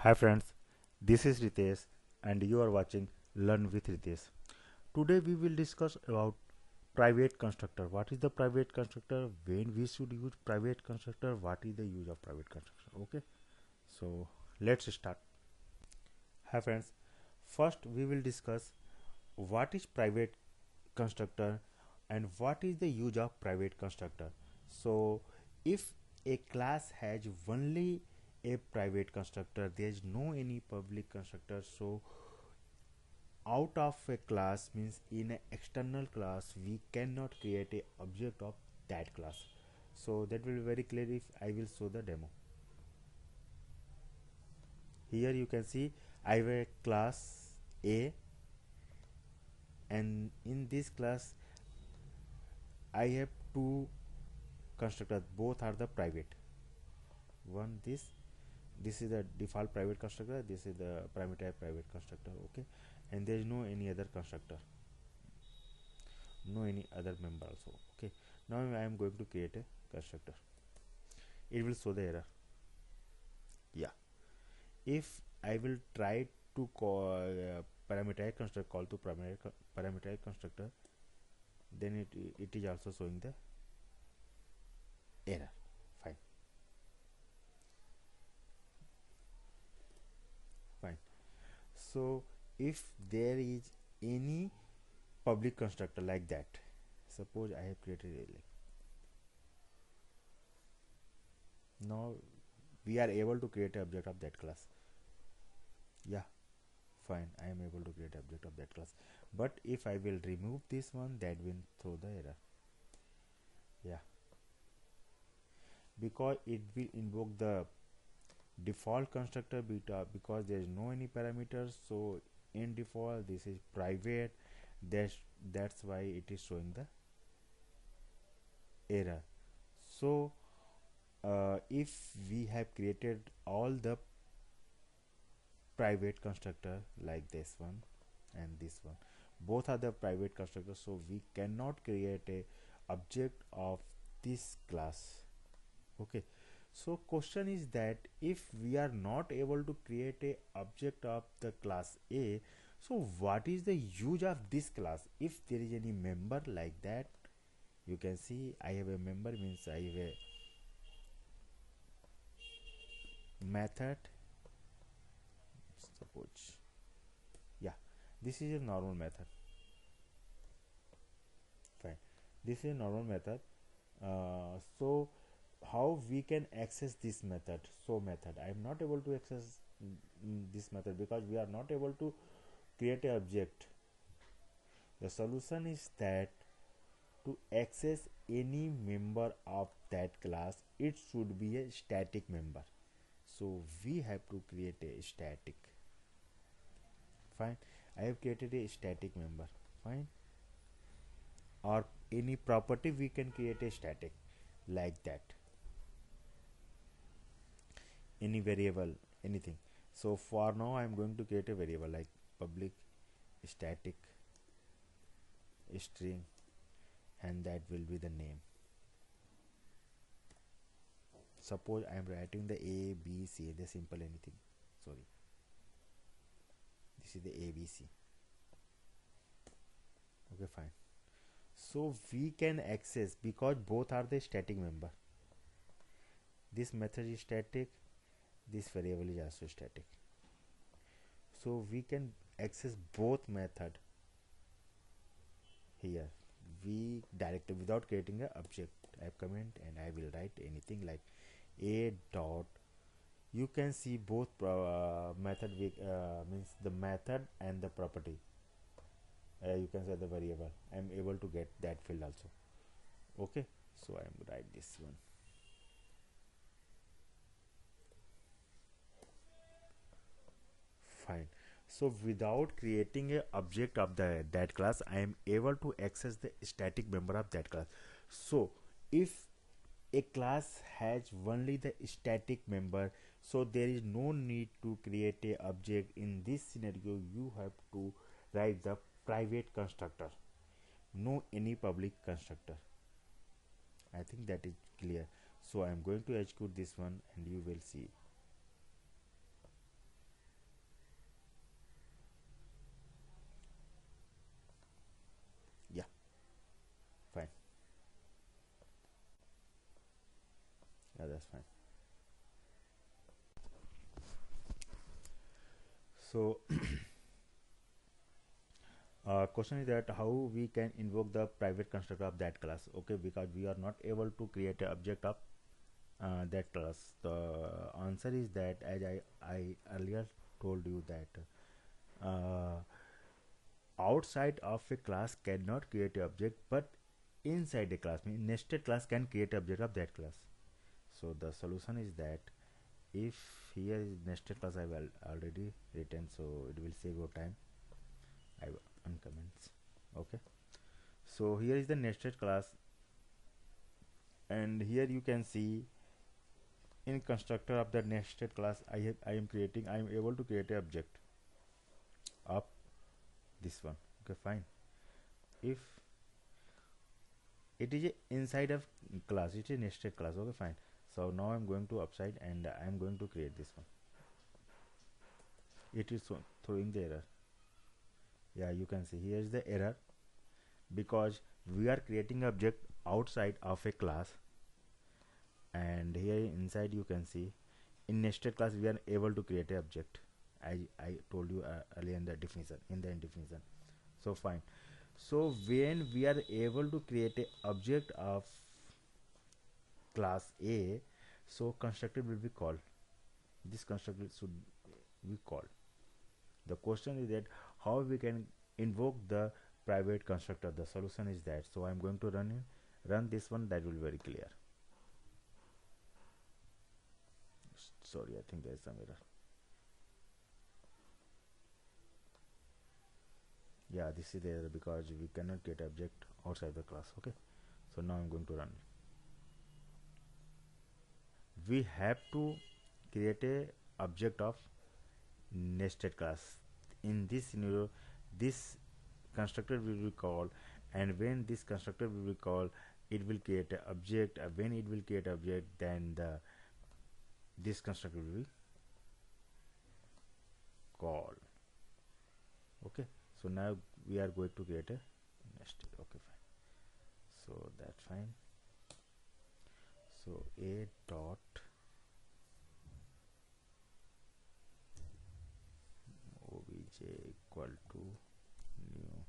Hi friends, this is Ritesh and you are watching Learn with Ritesh. Today we will discuss about private constructor. What is the private constructor? When we should use private constructor? What is the use of private constructor? Okay, so let's start. Hi friends, first we will discuss what is private constructor and what is the use of private constructor. So if a class has only a private constructor, there is no any public constructor, so out of a class means in an external class we cannot create a object of that class. So that will be very clear if I will show the demo. Here you can see I have a class A, and in this class I have two constructors, both are the private. One this is the default private constructor, this is the parameter private constructor. Okay, and there is no any other constructor, no any other member also. Okay, now I am going to create a constructor. It will show the error. Yeah, if I will try to call parameter constructor, call to parameter constructor, then it is also showing the error. Fine, fine. So if there is any public constructor like that, suppose I have created a like, now we are able to create an object of that class. Yeah, fine, I am able to create object of that class. But if I will remove this one, that will throw the error. Yeah, because it will invoke the default constructor beta, because there is no any parameters. So in default this is private, that's why it is showing the error. So if we have created all the private constructor like this one and this one, both are the private constructors, so we cannot create a object of this class. Okay, so question is that if we are not able to create a object of the class A, so what is the use of this class? If there is any member like that, you can see I have a member, means I have a method. Suppose, yeah, this is a normal method. Fine, this is a normal method. So how we can access this method? So method, I am not able to access this method because we are not able to create a object. The solution is that to access any member of that class, it should be a static member, so we have to create a static. Fine, I have created a static member. Fine, or any property we can create a static like that, any variable, anything. So for now I am going to create a variable like public static string, and that will be the name. Suppose I am writing the A B C, the simple anything. Sorry, this is the ABC. Okay, fine. So we can access, because both are the static member. This method is static, this variable is also static, so we can access both method here. We directly, without creating a object, I have comment and I will write anything like a dot. You can see both method means the method and the property. You can say the variable, I am able to get that field also. Okay, so I am write this one. Fine, so without creating a object of that class, I am able to access the static member of that class. So if a class has only the static member, so there is no need to create a object. In this scenario you have to write the private constructor, no any public constructor. I think that is clear. So I am going to execute this one and you will see. that's fine. So question is that how we can invoke the private constructor of that class. Okay, because we are not able to create an object of that class. The answer is that, as I earlier told you, that outside of a class cannot create a object, but inside a class, mean nested class, can create object of that class. So the solution is that, if here is nested class, I have already written, so it will save your time. I will uncomment. Okay, so here is the nested class, and here you can see in constructor of the nested class, I am able to create a object of this one. Okay, fine. If it is a inside of class, it is a nested class. Okay, fine. So now I'm going to upside, and I'm going to create this one. It is throwing the error. Yeah, you can see here is the error, because we are creating object outside of a class, and here inside you can see in nested class we are able to create a object. I told you earlier in the definition. So fine. So when we are able to create a object of class A, so constructor will be called. This constructor should be called. The question is that how we can invoke the private constructor. The solution is that, so I'm going to run this one. That will be very clear. Sorry, I think there is some error. Yeah, this is the error, because we cannot get object outside the class. Okay, so now I'm going to run. We have to create a object of nested class. In this scenario, this constructor will be called, and when this constructor will be called, it will create an object. When it will create an object, then this constructor will be called. Okay, so now we are going to create a nested. Okay, fine. So that's fine. So a dot obj equal to new.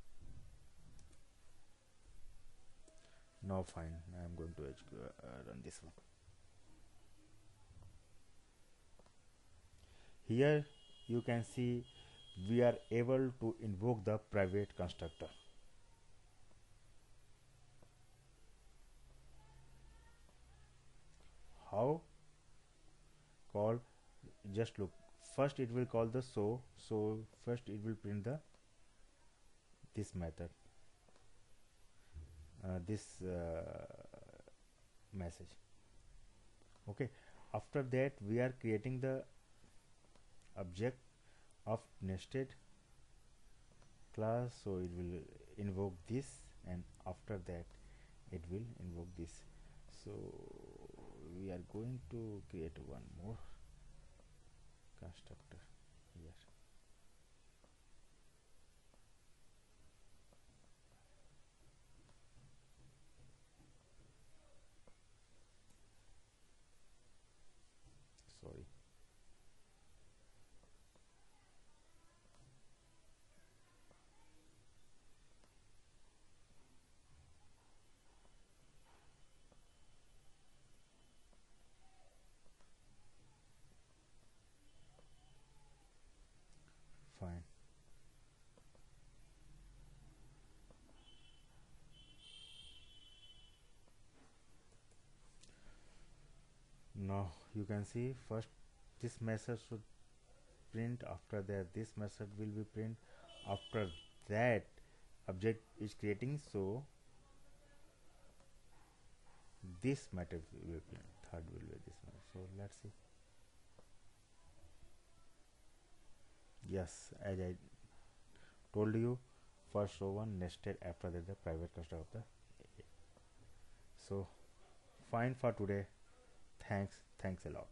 Now fine, I am going to run this one. Here you can see we are able to invoke the private constructor. How? Call, just look, first it will call the so first it will print the this method, this message. Okay, after that we are creating the object of nested class, so it will invoke this, and after that it will invoke this. So we are going to create one more constructor here. Sorry. Fine. Now you can see first this method should print, after that this method will be print, after that object is creating, so this method will be print, third will be this one. So let's see. Yes, as I told you, first row one nested, after that the private constructor of the so fine for today. Thanks a lot.